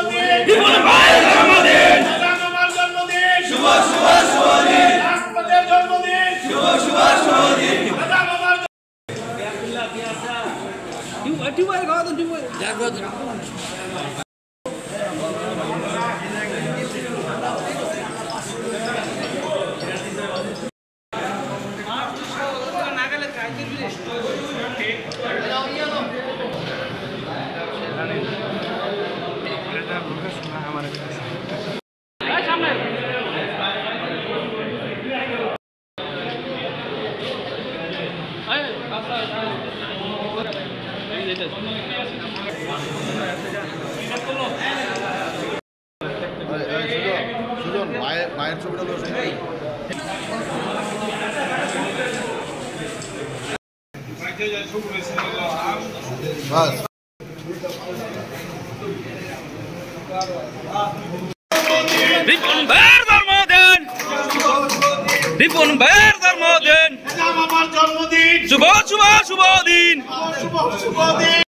বিপুল ভাইয়ের জন্মদিন শুভ শুভ শুভ দিন রাষ্ট্রপতির জন্মদিন শুভ শুভ শুভ দিন মায়ের ছবিটা তো বিপুল ভাইয়ের জন্মদিন বিপুল ভাইয়ের জন্মদিন আমার জন্মদিন শুভ শুভ শুভ দিন শুভ শুভ দিন।